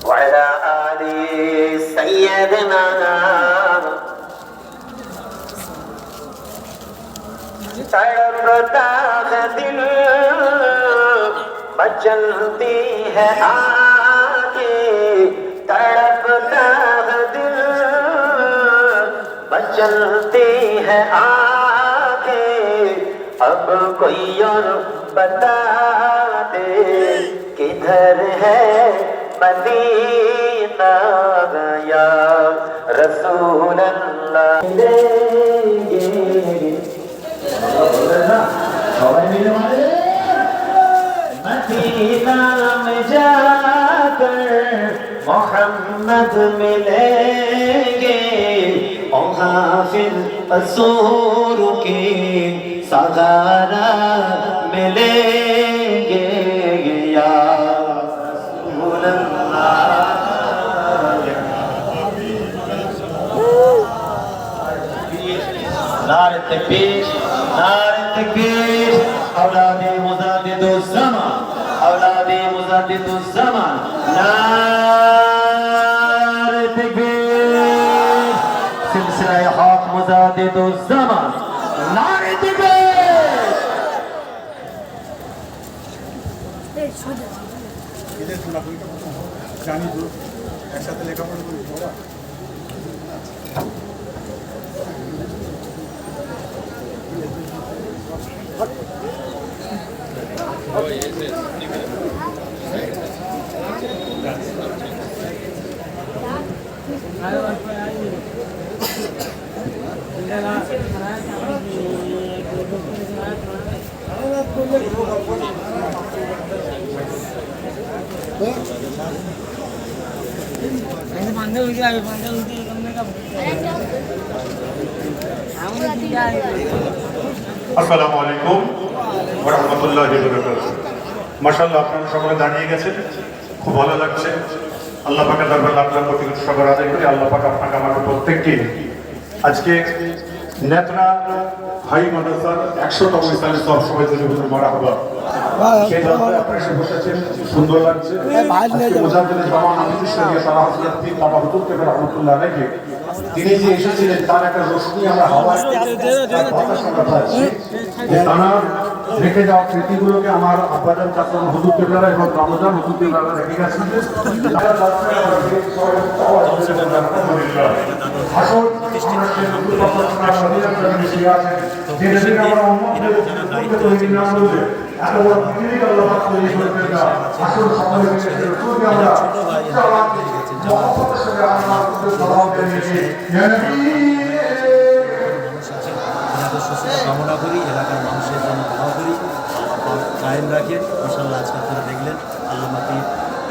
وعلى آل سيدنا तड़पता है दिल मचलती है आगे तड़पता है दिल मचलती है आगे अब कोई और बता दे किधर है मदीना या रसूल अल्लाह मदीना में जाकर मोहम्मद मिलेंगे वहाँ फिर कसूर के सगारा मिलेंगे या रसूल अल्लाह नारे तकबीर नारे तकबीर औलादे मुजाद्दिदुज़्ज़मान औलादे मुजाद्दिदुज़्ज़मान नारे तकबीर सिलसिला हक मुजाद्दिदुज़्ज़मान नारे तकबीर জানি তো একসাথে লেখাপড়া করি বাবা আসসালামু আলাইকুম ওয়া রাহমাতুল্লাহি ওয়া বারাকাতুহু। মাশাআল্লাহ আপনারা সকলে দাঁড়িয়ে গেছেন, খুব ভালো লাগছে। আল্লাহ পাকের দরবারে লাখ লাখ কোটি কোটি শুকর আদায় করি। আল্লাহ পাক আপনাকে আমাকে প্রত্যেককে আজকে নেত্রা হাই মাদ্রাসার 100তম ইসলামী সব সবাই জন্য মারহাবা। সেই দরবারে আপনারা এসে বসেছেন, সুন্দর লাগছে। মুজাদ্দিদ জামান আমির শরীয়ত আলা হযরত পীর বাবা হুজুর কেবলা রাহমাতুল্লাহ আলাইহি তিনি যে এসেছিলেন তার একটা রোশনি আমরা হাওয়ায় বাতাস আমরা পাচ্ছি যে তার রেখে যাওয়া স্মৃতিগুলোকে আমার আব্বাজান চাচা হুজুর কেবলা এবং রমজান হুজুর কেবলা রেখে গেছেন। আসল আমরা যে হুজুর কথা শরীয়ত নিয়ে আছে যে যদি আমরা উম্মতকে তৈরি না করলে এত বড় পৃথিবী আল্লাহ পাক তৈরি করবেন না। আসল সমাজে রসূলকে আমরা মহব্বতের সঙ্গে আমরা সালাম দিয়েছি ইয়া নবী কামনা করি, এলাকার মানুষের জন্য দোয়া করি, কায়েম রাখেন। মাশাআল্লাহ আজকে আপনারা দেখলেন আল্লামা পীর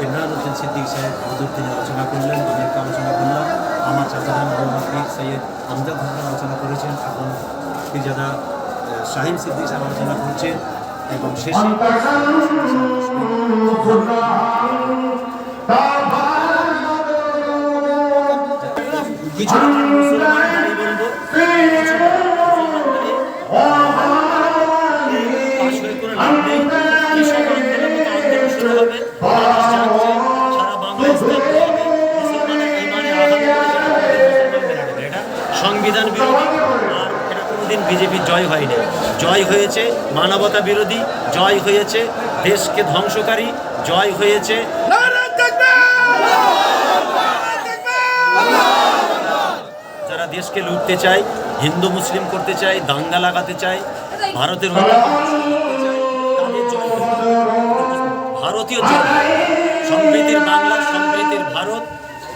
ইমরান উদ্দিন সিদ্দিক সাহেব হুজুর তিনি আলোচনা করলেন, আমি একটা আলোচনা করলাম। আমার চাচাজান আল্লামা পীর সৈয়দ আমজাদ হোসেন আলোচনা করেছেন, এখন পীরজাদা শাহিন সিদ্দিক সাহেব আলোচনা করছেন এবং শেষে কিছু মুসলমানের বলবো সংবিধান বিরোধী, আর এটা কোনোদিন বিজেপির জয় হয়নি। জয় হয়েছে মানবতা বিরোধী, জয় হয়েছে দেশকে ধ্বংসকারী, জয় হয়েছে যারা দেশকে লুটতে চায়, হিন্দু মুসলিম করতে চায়, দাঙ্গা লাগাতে চায়, ভারতের ভারতীয় সম্প্রীতির বাংলা, সম্প্রীতির ভারত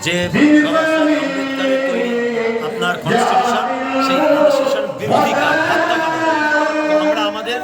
যে আম্বেদকরের তৈরি আপনার কনস্টিটিউশন, সেই কনস্টিটিউশন বিরোধী কাজ আমরা আমাদের